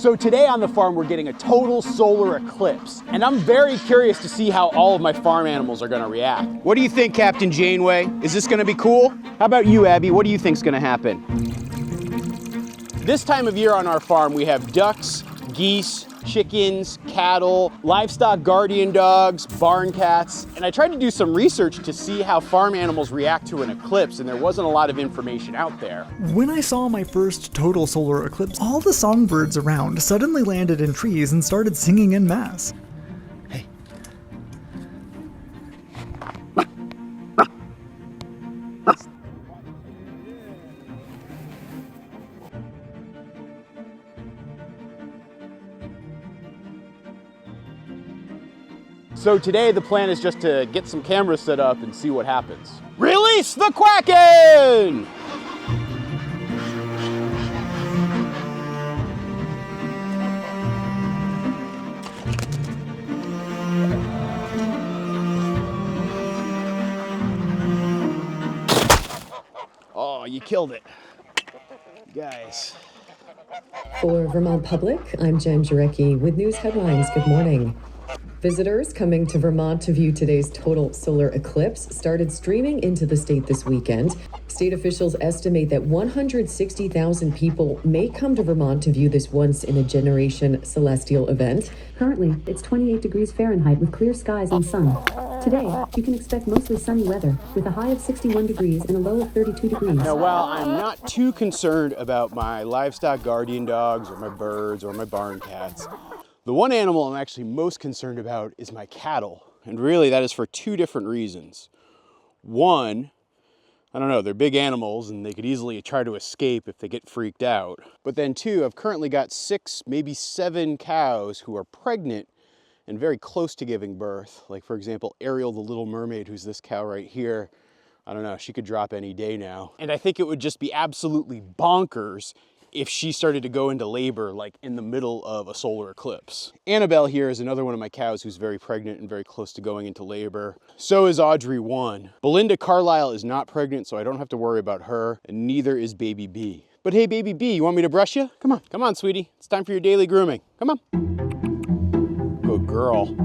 So today on the farm, we're getting a total solar eclipse, and I'm very curious to see how all of my farm animals are gonna react. What do you think, Captain Janeway? Is this gonna be cool? How about you, Abby? What do you think's gonna happen? This time of year on our farm, we have ducks, geese, chickens, cattle, livestock guardian dogs, barn cats, and I tried to do some research to see how farm animals react to an eclipse, and there wasn't a lot of information out there. When I saw my first total solar eclipse, all the songbirds around suddenly landed in trees and started singing en masse. Hey. So today the plan is just to get some cameras set up and see what happens. Release the Kraken! Oh, you killed it. Guys. For Vermont Public, I'm Jen Jarecki with news headlines. Good morning. Visitors coming to Vermont to view today's total solar eclipse started streaming into the state this weekend. State officials estimate that 160,000 people may come to Vermont to view this once-in-a-generation celestial event. Currently, it's 28 degrees Fahrenheit with clear skies and sun. Today, you can expect mostly sunny weather with a high of 61 degrees and a low of 32 degrees. Now, while I'm not too concerned about my livestock guardian dogs or my birds or my barn cats, the one animal I'm actually most concerned about is my cattle. And really that is for two different reasons. One, I don't know, they're big animals and they could easily try to escape if they get freaked out. But then two, I've currently got 6, maybe 7 cows who are pregnant and very close to giving birth. Like for example, Ariel the Little Mermaid, who's this cow right here. I don't know, she could drop any day now. And I think it would just be absolutely bonkers if she started to go into labor like in the middle of a solar eclipse. Annabelle here is another one of my cows who's very pregnant and very close to going into labor. So is Audrey 1. Belinda Carlisle is not pregnant, so I don't have to worry about her, and neither is baby B. But hey, baby B, you want me to brush you? Come on, sweetie. It's time for your daily grooming. Come on. Good girl.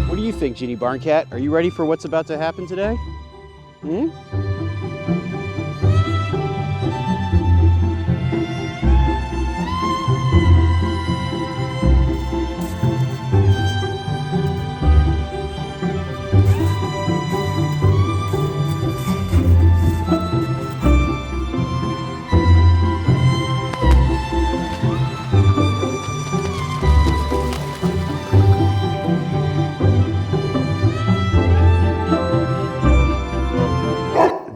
What do you think, Ginny Barncat? Are you ready for what's about to happen today?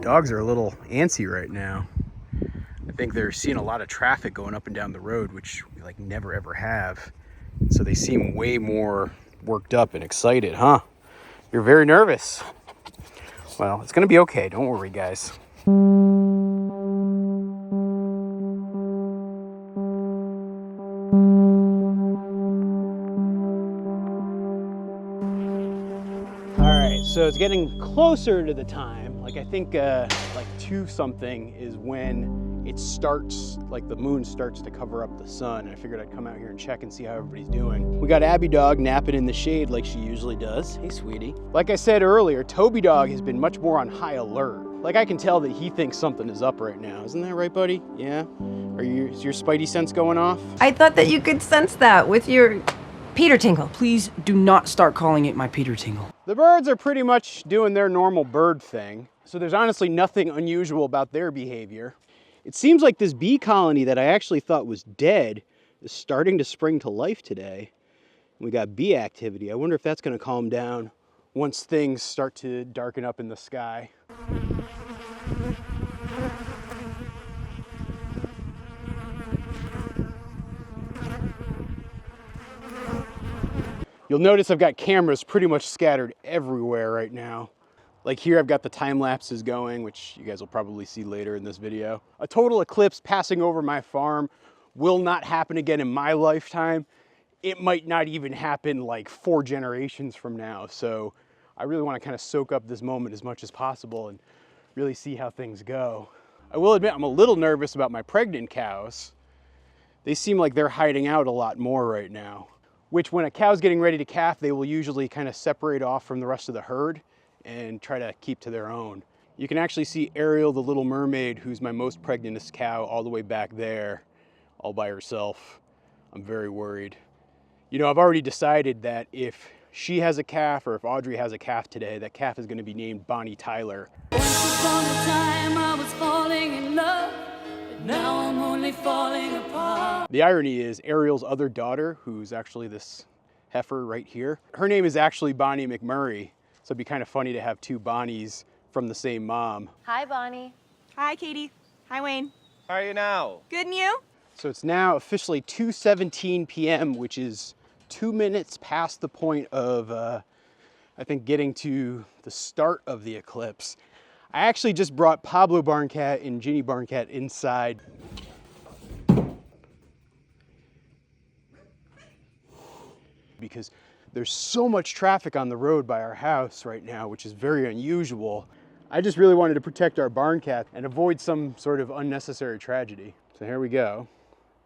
Dogs are a little antsy right now. I think they're seeing a lot of traffic going up and down the road, which we like never ever have. So they seem way more worked up and excited, huh? You're very nervous. Well, it's gonna be okay. Don't worry, guys. All right, so it's getting closer to the time. Like I think like 2 something is when it starts, like the moon starts to cover up the sun. I figured I'd come out here and check and see how everybody's doing. We got Abby Dog napping in the shade like she usually does. Hey, sweetie. Like I said earlier, Toby Dog has been much more on high alert. Like I can tell that he thinks something is up right now. Isn't that right, buddy? Yeah? Is your spidey sense going off? I thought that you could sense that with your Peter tingle. Please do not start calling it my Peter tingle. The birds are pretty much doing their normal bird thing, so there's honestly nothing unusual about their behavior. It seems like this bee colony that I actually thought was dead is starting to spring to life today. We got bee activity. I wonder if that's going to calm down once things start to darken up in the sky. You'll notice I've got cameras pretty much scattered everywhere right now. Like here I've got the time lapses going, which you guys will probably see later in this video. A total eclipse passing over my farm will not happen again in my lifetime. it might not even happen like 4 generations from now. So I really want to kind of soak up this moment as much as possible and really see how things go. I will admit I'm a little nervous about my pregnant cows. They seem like they're hiding out a lot more right now, which when a cow's getting ready to calf, they will usually kind of separate off from the rest of the herd and try to keep to their own. You can actually see Ariel, the little mermaid, who's my most pregnantest cow, all the way back there, all by herself. I'm very worried. You know, I've already decided that if she has a calf or if Audrey has a calf today, that calf is going to be named Bonnie Tyler. Once upon a time I was falling in love, but now I'm only falling apart. The irony is Ariel's other daughter, who's actually this heifer right here, her name is actually Bonnie McMurray. So it'd be kind of funny to have 2 Bonnies from the same mom. Hi, Bonnie. Hi, Katie. Hi, Wayne. How are you now? Good, and you? So it's now officially 2:17 p.m., which is 2 minutes past the point of, I think, getting to the start of the eclipse. I actually just brought Pablo Barncat and Ginny Barncat inside. Because there's so much traffic on the road by our house right now, which is very unusual. I just really wanted to protect our barn cat and avoid some sort of unnecessary tragedy. So here we go.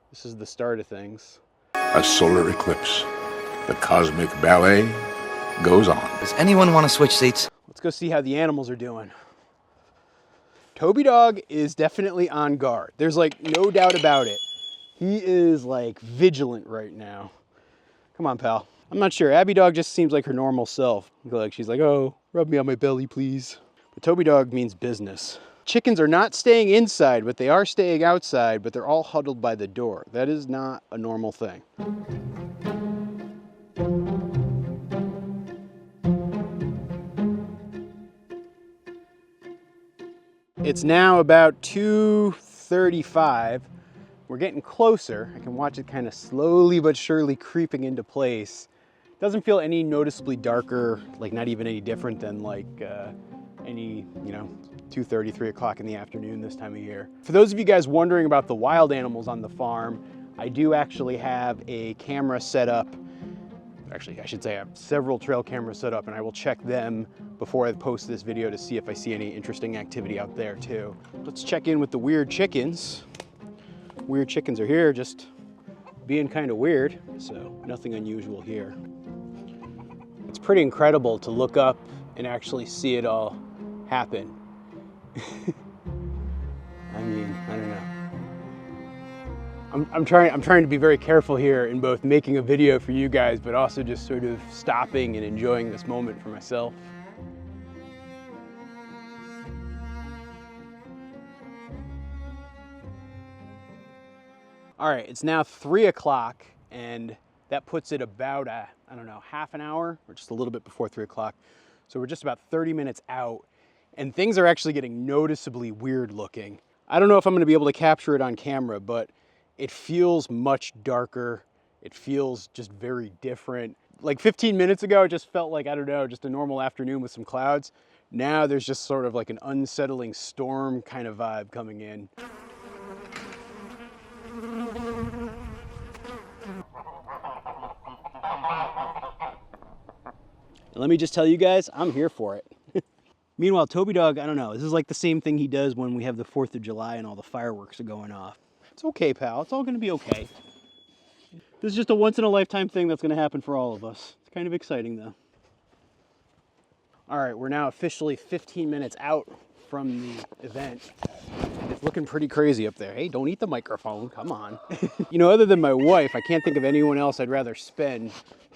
This is the start of things. A solar eclipse. The cosmic ballet goes on. Does anyone want to switch seats? Let's go see how the animals are doing. Toby Dog is definitely on guard. There's like no doubt about it. He is like vigilant right now. Come on, pal. I'm not sure. Abby Dog just seems like her normal self. Like she's like, oh, rub me on my belly, please. But Toby Dog means business. Chickens are not staying inside, but they are staying outside, but they're all huddled by the door. That is not a normal thing. It's now about 2:35. We're getting closer. I can watch it kind of slowly but surely creeping into place. Doesn't feel any noticeably darker, like not even any different than like any, 2:30, 3 o'clock in the afternoon this time of year. For those of you guys wondering about the wild animals on the farm, I do actually have a camera set up. Actually, I should say I have several trail cameras set up, and I will check them before I post this video to see if I see any interesting activity out there too. Let's check in with the weird chickens. Weird chickens are here, just being kind of weird, so nothing unusual here. It's pretty incredible to look up and actually see it all happen. I mean, I don't know. I'm trying to be very careful here in both making a video for you guys, but also just sort of stopping and enjoying this moment for myself. All right, it's now 3 o'clock, and that puts it about, I don't know, half an hour, or just a little bit before 3 o'clock. So we're just about 30 minutes out, and things are actually getting noticeably weird looking. I don't know if I'm gonna be able to capture it on camera, but it feels much darker. It feels just very different. Like 15 minutes ago, it just felt like, I don't know, just a normal afternoon with some clouds. Now there's just sort of like an unsettling storm kind of vibe coming in. Let me just tell you guys, I'm here for it. Meanwhile, Toby Dog, I don't know, this is like the same thing he does when we have the 4th of July and all the fireworks are going off. It's okay, pal. It's all going to be okay. This is just a once-in-a-lifetime thing that's going to happen for all of us. It's kind of exciting, though. All right, we're now officially 15 minutes out from the event. It's looking pretty crazy up there. Hey, don't eat the microphone. Come on. You know, other than my wife, I can't think of anyone else I'd rather spend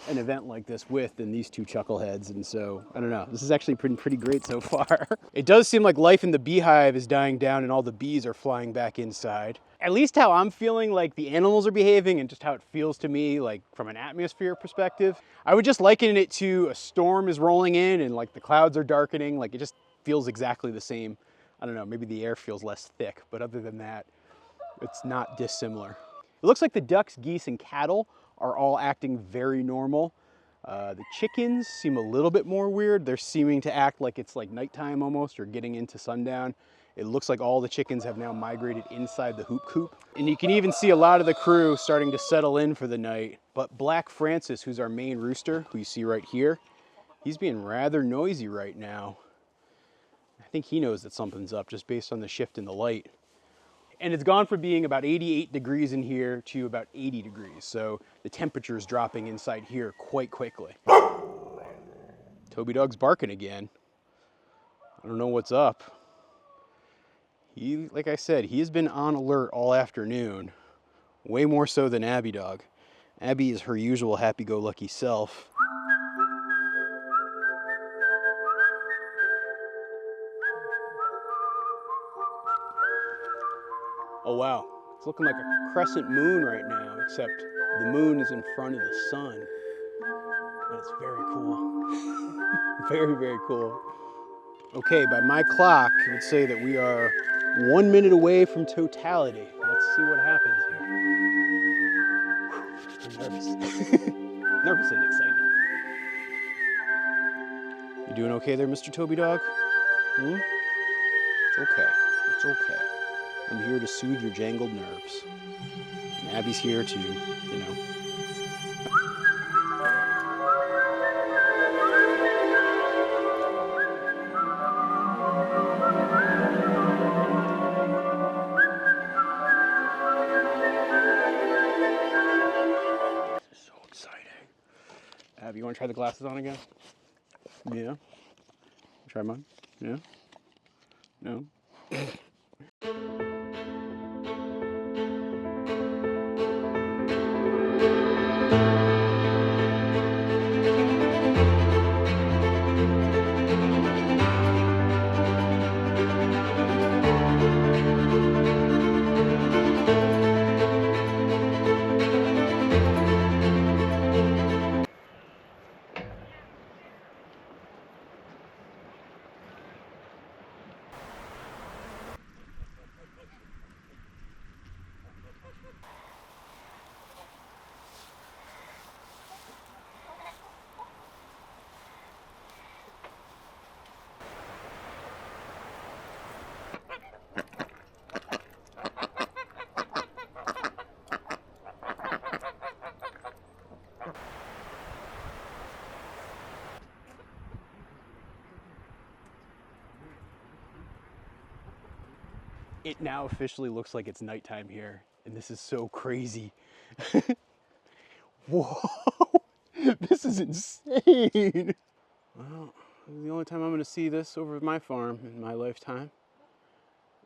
an event like this with than these 2 chuckleheads. And so, I don't know. This has actually been pretty great so far. It does seem like life in the beehive is dying down and all the bees are flying back inside. At least how I'm feeling like the animals are behaving and just how it feels to me, like from an atmosphere perspective. I would just liken it to a storm is rolling in and like the clouds are darkening. Like it just feels exactly the same. I don't know, maybe the air feels less thick, but other than that, it's not dissimilar. It looks like the ducks, geese, and cattle are all acting very normal. The chickens seem a little bit more weird. They're seeming to act like it's like nighttime almost or getting into sundown. It looks like all the chickens have now migrated inside the hoop coop. And you can even see a lot of the crew starting to settle in for the night. But Black Francis, who's our main rooster, who you see right here, he's being rather noisy right now. I think he knows that something's up just based on the shift in the light. And it's gone from being about 88 degrees in here to about 80 degrees. So the temperature is dropping inside here quite quickly. Toby Dog's barking again. I don't know what's up. He, like I said, he has been on alert all afternoon. Way more so than Abby Dog. Abby is her usual happy-go-lucky self. Oh wow, it's looking like a crescent moon right now, except the moon is in front of the sun. That's very cool. Very, very cool. Okay, by my clock, it would say that we are 1 minute away from totality. Let's see what happens here. I'm nervous. Nervous and excited. You doing okay there, Mr. Toby Dog? It's okay. It's okay. I'm here to soothe your jangled nerves. And Abby's here to, you know. This is so exciting. Abby, you want to try the glasses on again? Yeah. Try mine? Yeah? No? It now officially looks like it's nighttime here, and this is so crazy. Whoa, this is insane. Well, this is the only time I'm gonna see this over my farm in my lifetime.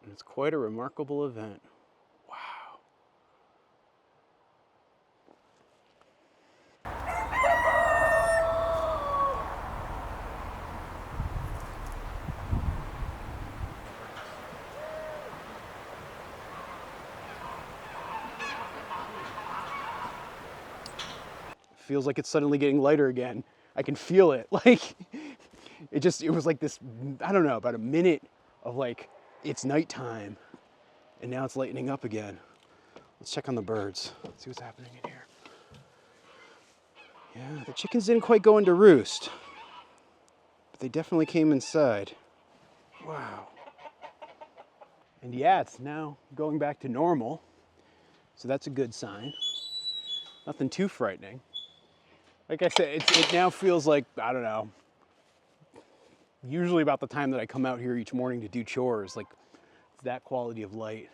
And it's quite a remarkable event. Wow. Feels like it's suddenly getting lighter again. I can feel it. Like, it was like this, I don't know, about a minute of like, it's nighttime. And now it's lightening up again. Let's check on the birds. Let's see what's happening in here. Yeah, the chickens didn't quite go into roost, but they definitely came inside. Wow. And yeah, it's now going back to normal. So that's a good sign. Nothing too frightening. Like I said, it now feels like, I don't know, usually about the time that I come out here each morning to do chores, like it's that quality of light.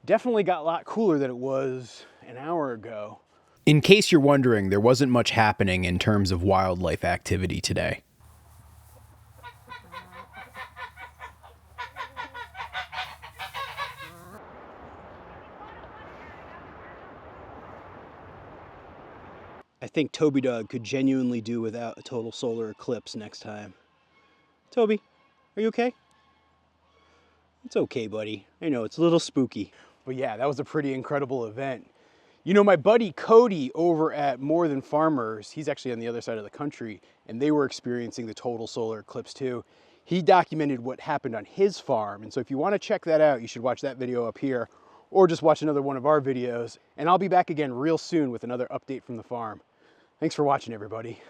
Definitely got a lot cooler than it was an hour ago. In case you're wondering, there wasn't much happening in terms of wildlife activity today. I think Toby Dog could genuinely do without a total solar eclipse next time. Toby, are you okay? It's okay, buddy. I know, it's a little spooky. But yeah, that was a pretty incredible event. You know, my buddy Cody over at More Than Farmers, he's actually on the other side of the country, and they were experiencing the total solar eclipse too. He documented what happened on his farm, and so if you want to check that out, you should watch that video up here, or just watch another one of our videos. And I'll be back again real soon with another update from the farm. Thanks for watching, everybody.